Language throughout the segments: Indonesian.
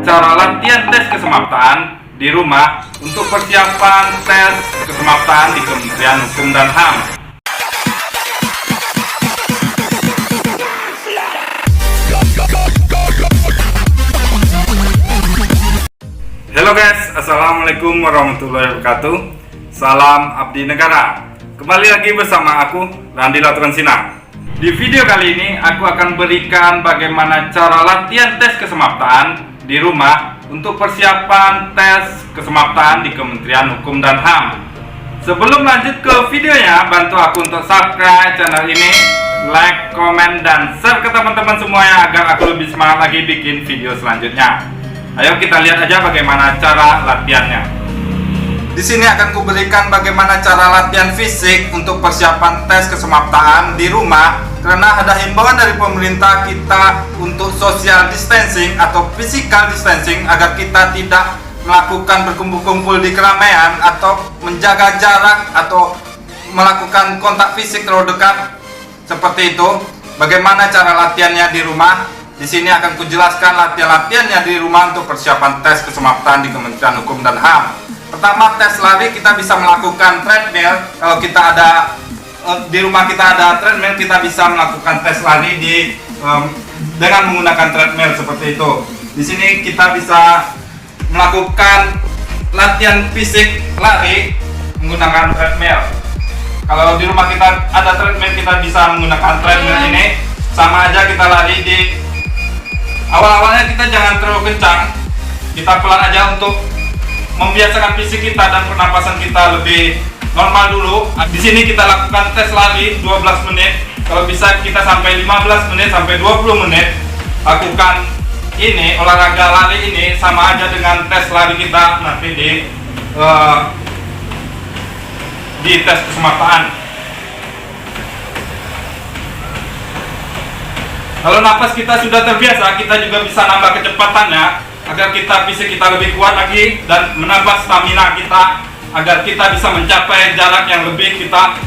cara latihan tes kesemaptaan di rumah untuk persiapan tes kesemaptaan di Kementerian Hukum dan HAM. Halo guys, assalamualaikum warahmatullahi wabarakatuh. Salam abdi negara. Kembali lagi bersama aku, Randi Laturan Sinang. Di video kali ini aku akan berikan bagaimana cara latihan tes kesemaptaan di rumah untuk persiapan tes kesemaptaan di Kementerian Hukum dan HAM. Sebelum lanjut ke videonya, bantu aku untuk subscribe channel ini, like, komen, dan share ke teman-teman semuanya agar aku lebih semangat lagi bikin video selanjutnya. Ayo kita lihat aja bagaimana cara latihannya. Di sini akan kuberikan bagaimana cara latihan fisik untuk persiapan tes kesemaptaan di rumah, karena ada himbauan dari pemerintah kita untuk social distancing atau physical distancing agar kita tidak melakukan berkumpul-kumpul di keramaian atau menjaga jarak atau melakukan kontak fisik terlalu dekat seperti itu. Bagaimana cara latihannya di rumah? Di sini akan kujelaskan latihan-latihannya di rumah untuk persiapan tes kesemaptaan di Kementerian Hukum dan HAM. Pertama, tes lari kita bisa melakukan treadmill. Kalau kita ada di rumah kita ada treadmill, kita bisa melakukan tes lari dengan menggunakan treadmill seperti itu. Di sini kita bisa melakukan latihan fisik lari menggunakan treadmill. Kalau di rumah kita ada treadmill, kita bisa menggunakan treadmill ini. Sama aja kita lari di awal-awalnya kita jangan terlalu kencang. Kita pelan aja untuk membiasakan fisik kita dan pernapasan kita lebih normal dulu. Di sini kita lakukan tes lari 12 menit. Kalau bisa kita sampai 15 menit sampai 20 menit. Lakukan ini olahraga lari ini sama aja dengan tes lari kita nanti di tes kesemaptaan. Kalau napas kita sudah terbiasa, kita juga bisa nambah kecepatannya agar fisik kita lebih kuat lagi dan menambah stamina kita agar kita bisa mencapai jarak yang lebih kita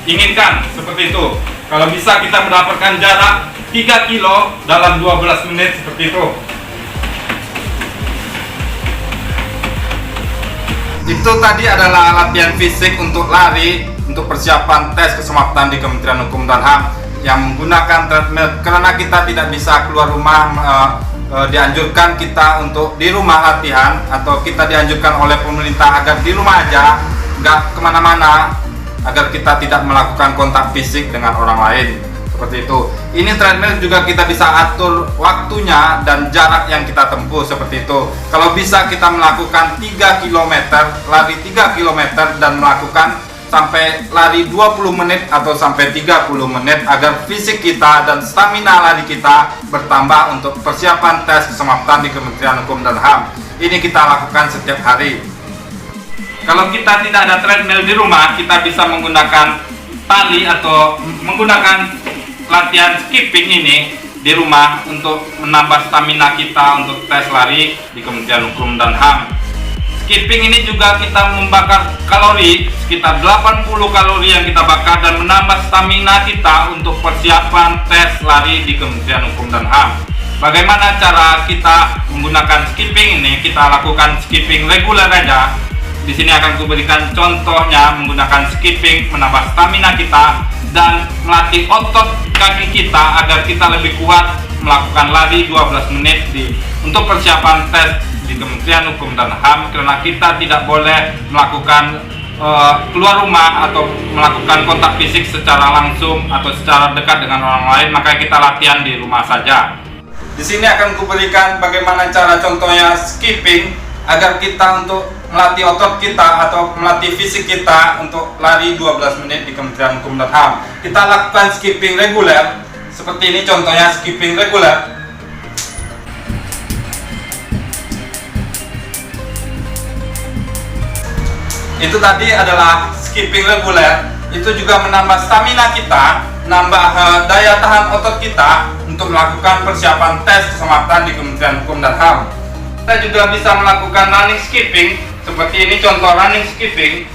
inginkan seperti itu. Kalau bisa kita mendapatkan jarak 3 kilo dalam 12 menit seperti itu. Itu tadi adalah latihan fisik untuk lari untuk persiapan tes kesemapatan di Kementerian Hukum dan HAM yang menggunakan treadmill, karena kita tidak bisa keluar rumah. Dianjurkan kita untuk di rumah latihan, atau kita dianjurkan oleh pemerintah agar di rumah aja, nggak kemana-mana, agar kita tidak melakukan kontak fisik dengan orang lain seperti itu. Ini treadmill juga kita bisa atur waktunya dan jarak yang kita tempuh seperti itu. Kalau bisa kita melakukan 3 km, lari 3 km dan melakukan sampai lari 20 menit atau sampai 30 menit agar fisik kita dan stamina lari kita bertambah untuk persiapan tes kesemapatan di Kementerian Hukum dan HAM. Ini kita lakukan setiap hari. Kalau kita tidak ada treadmill di rumah, kita bisa menggunakan tali atau menggunakan latihan skipping ini di rumah untuk menambah stamina kita untuk tes lari di Kementerian Hukum dan HAM. Skipping ini juga kita membakar kalori, sekitar 80 kalori yang kita bakar dan menambah stamina kita untuk persiapan tes lari di Kementerian Hukum dan HAM. Bagaimana cara kita menggunakan skipping ini? Kita lakukan skipping reguler aja. Di sini akan kuberikan contohnya menggunakan skipping, menambah stamina kita dan melatih otot kaki kita agar kita lebih kuat melakukan lari 12 menit untuk persiapan tes di Kementerian Hukum dan HAM, karena kita tidak boleh melakukan keluar rumah atau melakukan kontak fisik secara langsung atau secara dekat dengan orang lain, maka kita latihan di rumah saja. Di sini akan kuberikan bagaimana cara contohnya skipping agar kita untuk melatih otot kita atau melatih fisik kita untuk lari 12 menit di Kementerian Hukum dan HAM. Kita lakukan skipping reguler seperti ini, contohnya skipping reguler. Itu tadi adalah skipping reguler. Itu juga menambah stamina kita, menambah daya tahan otot kita untuk melakukan persiapan tes kesemapatan di Kementerian Hukum dan HAM. Kita juga bisa melakukan running skipping seperti ini, contoh running skipping.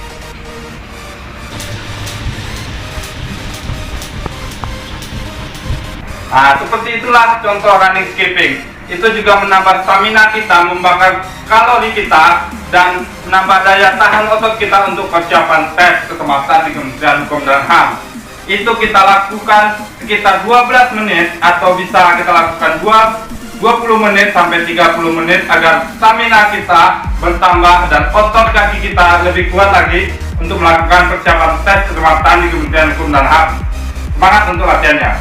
Nah, seperti itulah contoh running skipping. itu juga menambah stamina kita, membakar kalori kita, dan menambah daya tahan otot kita untuk persiapan tes keselamatan di Kementerian Hukum dan HAM. Itu kita lakukan sekitar 12 menit atau bisa kita lakukan 20 menit sampai 30 menit agar stamina kita bertambah dan otot kaki kita lebih kuat lagi untuk melakukan persiapan tes keselamatan di Kementerian Hukum dan HAM. Semangat untuk latihannya.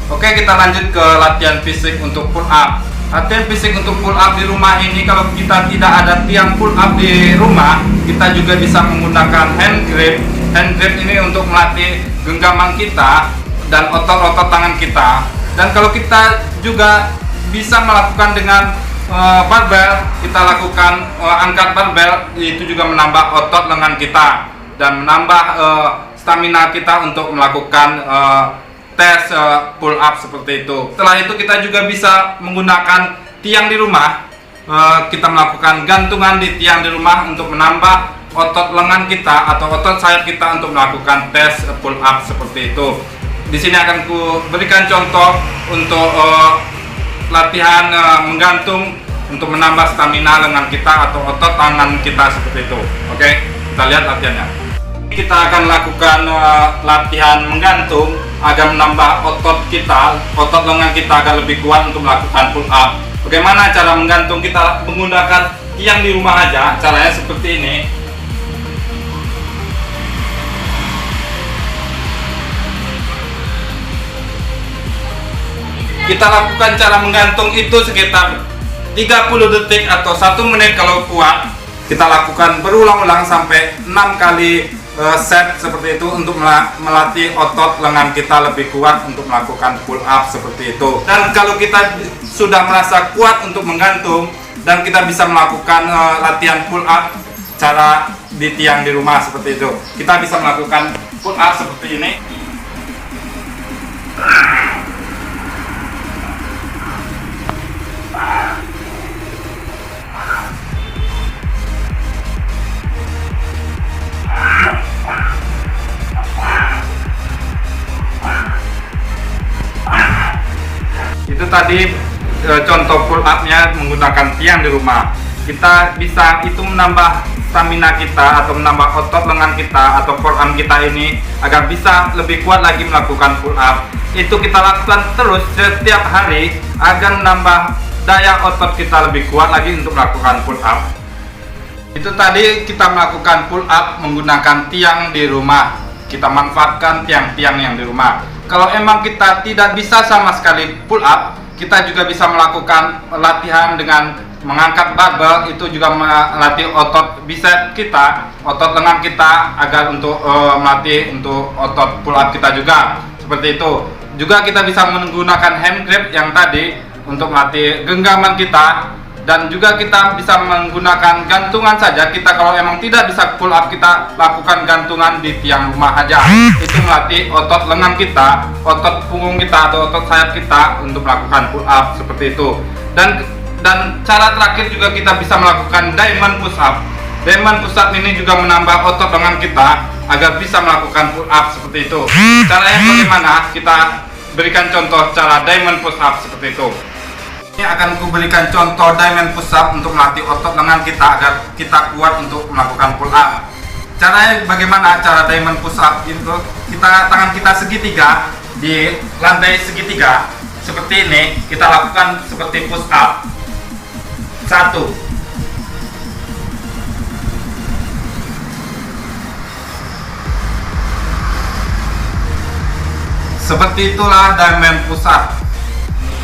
Oke, kita lanjut ke latihan fisik untuk pull up. Latihan fisik untuk pull up di rumah ini, kalau kita tidak ada tiang pull up di rumah, kita juga bisa menggunakan hand grip. Hand grip ini untuk melatih genggaman kita dan otot-otot tangan kita. Dan kalau kita juga bisa melakukan dengan barbel, kita lakukan angkat barbel, itu juga menambah otot lengan kita dan menambah stamina kita untuk melakukan tes pull up seperti itu. Setelah itu kita juga bisa menggunakan tiang di rumah. Kita melakukan gantungan di tiang di rumah untuk menambah otot lengan kita atau otot sayap kita untuk melakukan tes pull up seperti itu. Di sini akan ku berikan contoh untuk latihan menggantung untuk menambah stamina lengan kita atau otot tangan kita seperti itu. Oke, kita lihat latihannya. Kita akan lakukan latihan menggantung agar menambah otot kita, otot lengan kita agar lebih kuat untuk melakukan pull up. Bagaimana cara menggantung? Kita menggunakan tiang di rumah aja. Caranya seperti ini. Kita lakukan cara menggantung itu sekitar 30 detik atau 1 menit kalau kuat. Kita lakukan berulang-ulang sampai 6 kali set seperti itu untuk melatih otot lengan kita lebih kuat untuk melakukan pull up seperti itu. Dan kalau kita sudah merasa kuat untuk menggantung dan kita bisa melakukan latihan pull up cara di tiang di rumah seperti itu, kita bisa melakukan pull up seperti ini. Itu tadi contoh pull up-nya menggunakan tiang di rumah. Kita bisa itu menambah stamina kita atau menambah otot lengan kita atau forearm kita ini agar bisa lebih kuat lagi melakukan pull up. Itu kita lakukan terus setiap hari agar menambah daya otot kita lebih kuat lagi untuk melakukan pull up. Itu tadi kita melakukan pull up menggunakan tiang di rumah. Kita manfaatkan tiang-tiang yang di rumah. Kalau emang kita tidak bisa sama sekali pull up, kita juga bisa melakukan latihan dengan mengangkat barbel. Itu juga melatih otot bicep kita, otot lengan kita agar untuk melatih untuk otot pull up kita juga. Seperti itu. Juga kita bisa menggunakan hand grip yang tadi untuk melatih genggaman kita. Dan juga kita bisa menggunakan gantungan saja. Kita kalau emang tidak bisa pull up, kita lakukan gantungan di tiang rumah aja. Itu melatih otot lengan kita, otot punggung kita atau otot sayap kita untuk melakukan pull up seperti itu. Dan cara terakhir juga kita bisa melakukan diamond push up. Diamond push up ini juga menambah otot lengan kita agar bisa melakukan pull up seperti itu. Caranya bagaimana? Kita berikan contoh cara diamond push up seperti itu. Ini akan kuberikan contoh diamond push up untuk melatih otot lengan kita agar kita kuat untuk melakukan pull up. Caranya bagaimana cara diamond push up itu? Tangan kita segitiga di lantai segitiga seperti ini. Kita lakukan seperti push up. 1, 2, seperti itulah diamond push up.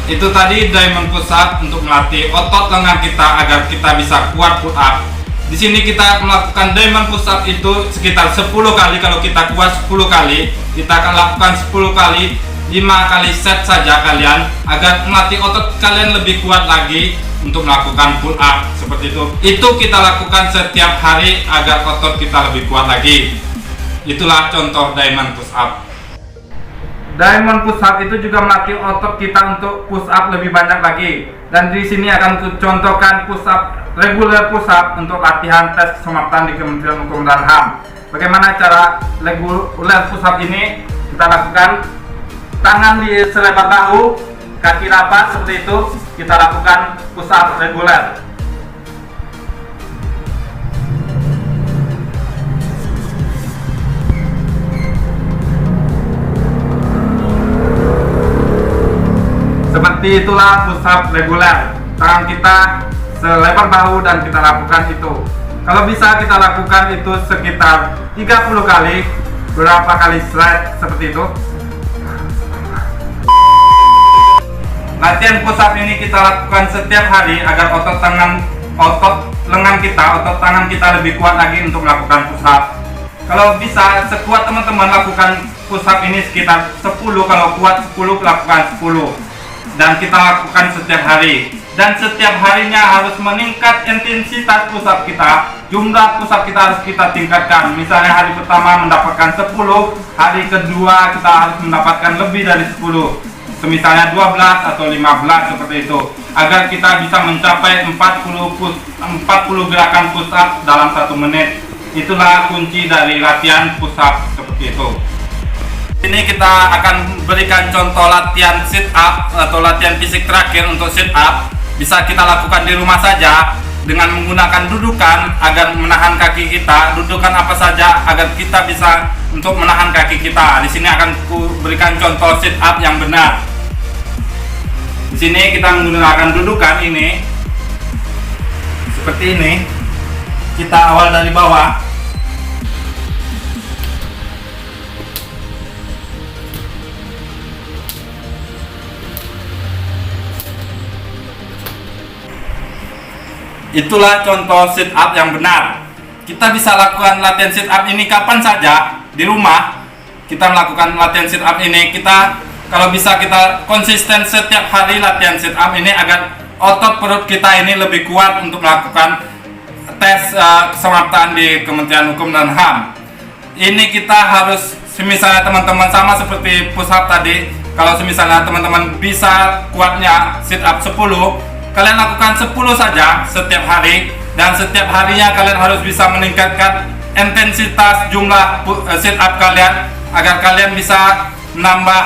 Itu tadi diamond push up untuk melatih otot lengan kita agar kita bisa kuat pull up. Di sini kita melakukan diamond push up itu sekitar 10 kali. Kalau kita kuat 10 kali, kita akan lakukan 10 kali, 5 kali set saja kalian agar melatih otot kalian lebih kuat lagi untuk melakukan pull up seperti itu. Itu kita lakukan setiap hari agar otot kita lebih kuat lagi. Itulah contoh diamond push up. Diamond push up itu juga melatih otot kita untuk push up lebih banyak lagi. Dan di sini akan kucontohkan push up, regular push up untuk latihan tes keselamatan di Kementerian Hukum dan HAM. Bagaimana cara regular push up ini? Kita lakukan tangan di selebar bahu, kaki rapat seperti itu, kita lakukan push up reguler. Seperti itulah push up reguler. Tangan kita selebar bahu dan kita lakukan itu. Kalau bisa kita lakukan itu sekitar 30 kali, berapa kali slide seperti itu. Latihan push up ini kita lakukan setiap hari agar otot lengan kita, otot tangan kita lebih kuat lagi untuk melakukan push up. Kalau bisa sekuat teman-teman lakukan push up ini sekitar 10, kalau kuat 10 lakukan 10. Dan kita lakukan setiap hari. Dan setiap harinya harus meningkat intensitas push up kita. Jumlah push up kita harus kita tingkatkan. Misalnya hari pertama mendapatkan 10, hari kedua kita harus mendapatkan lebih dari 10. Misalnya 12 atau 15 seperti itu, agar kita bisa mencapai 40 gerakan push up dalam 1 menit. Itulah kunci dari latihan push up seperti itu. Ini kita akan berikan contoh latihan sit up atau latihan fisik terakhir untuk sit up. Bisa kita lakukan di rumah saja dengan menggunakan dudukan agar menahan kaki kita. Dudukan apa saja agar kita bisa untuk menahan kaki kita. Di sini akan berikan contoh sit up yang benar. Di sini kita menggunakan dudukan ini seperti ini. Kita awal dari bawah. Itulah contoh sit up yang benar. Kita bisa lakukan latihan sit up ini kapan saja di rumah. Kita melakukan latihan sit up ini, kalau bisa kita konsisten setiap hari latihan sit up ini agar otot perut kita ini lebih kuat untuk melakukan tes keselamatan di Kementerian Hukum dan HAM. Ini kita harus, misalnya teman-teman sama seperti push up tadi, kalau misalnya teman-teman bisa kuatnya sit up 10, kalian lakukan 10 saja setiap hari, dan setiap harinya kalian harus bisa meningkatkan intensitas jumlah sit up kalian agar kalian bisa menambah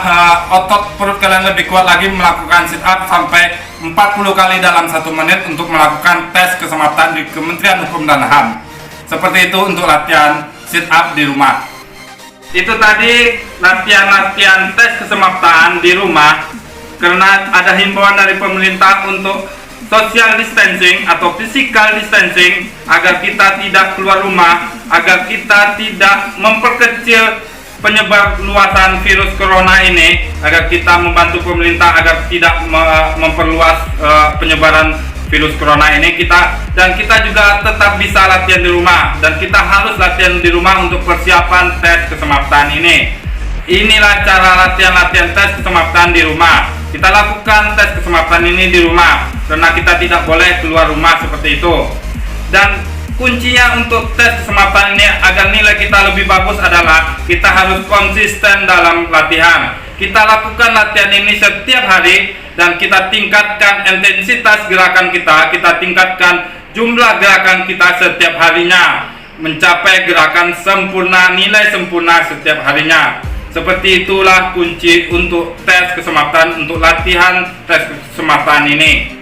otot perut kalian lebih kuat lagi melakukan sit up sampai 40 kali dalam 1 menit untuk melakukan tes keselamatan di Kementerian Hukum dan HAM. Seperti itu untuk latihan sit up di rumah. Itu tadi latihan-latihan tes keselamatan di rumah, karena ada himbauan dari pemerintah untuk social distancing atau physical distancing agar kita tidak keluar rumah, agar kita tidak memperkecil penyebar luasan virus corona ini, agar kita membantu pemerintah agar tidak memperluas penyebaran virus corona ini. Dan kita juga tetap bisa latihan di rumah, dan kita harus latihan di rumah untuk persiapan tes keselamatan ini. Inilah cara latihan tes keselamatan di rumah. Kita lakukan tes keselamatan ini di rumah karena kita tidak boleh keluar rumah seperti itu. Dan kuncinya untuk tes keselamatan ini agar nilai kita lebih bagus adalah kita harus konsisten dalam latihan. Kita lakukan latihan ini setiap hari dan kita tingkatkan intensitas gerakan kita tingkatkan jumlah gerakan kita setiap harinya, mencapai gerakan sempurna, nilai sempurna setiap harinya. Seperti itulah kunci untuk tes keselamatan, untuk latihan tes keselamatan ini.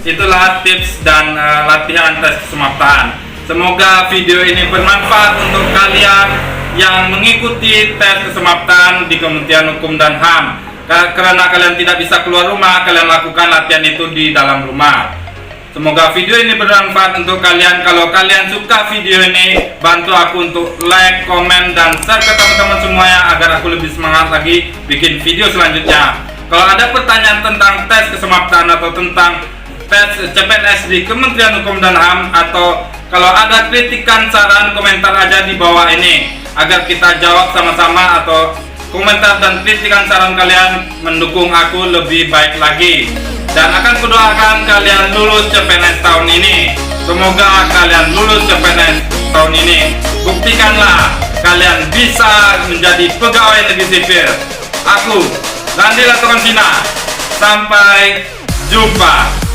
Itulah tips dan latihan tes keselamatan. Semoga video ini bermanfaat untuk kalian yang mengikuti tes keselamatan di Kementerian Hukum dan HAM. Karena kalian tidak bisa keluar rumah, kalian lakukan latihan itu di dalam rumah. Semoga video ini bermanfaat untuk kalian. Kalau kalian suka video ini, bantu aku untuk like, komen, dan share ke teman-teman semuanya agar aku lebih semangat lagi bikin video selanjutnya. Kalau ada pertanyaan tentang tes keselamatan atau tentang tes CPNS di Kementerian Hukum dan HAM, atau kalau ada kritikan, saran, komentar aja di bawah ini agar kita jawab sama-sama, atau komentar dan kritikan saran kalian mendukung aku lebih baik lagi. Dan akan kudoakan kalian lulus CPNS tahun ini. Semoga kalian lulus CPNS tahun ini. Buktikanlah kalian bisa menjadi pegawai negeri sipil. Aku, Randi Latoronsina. Sampai jumpa.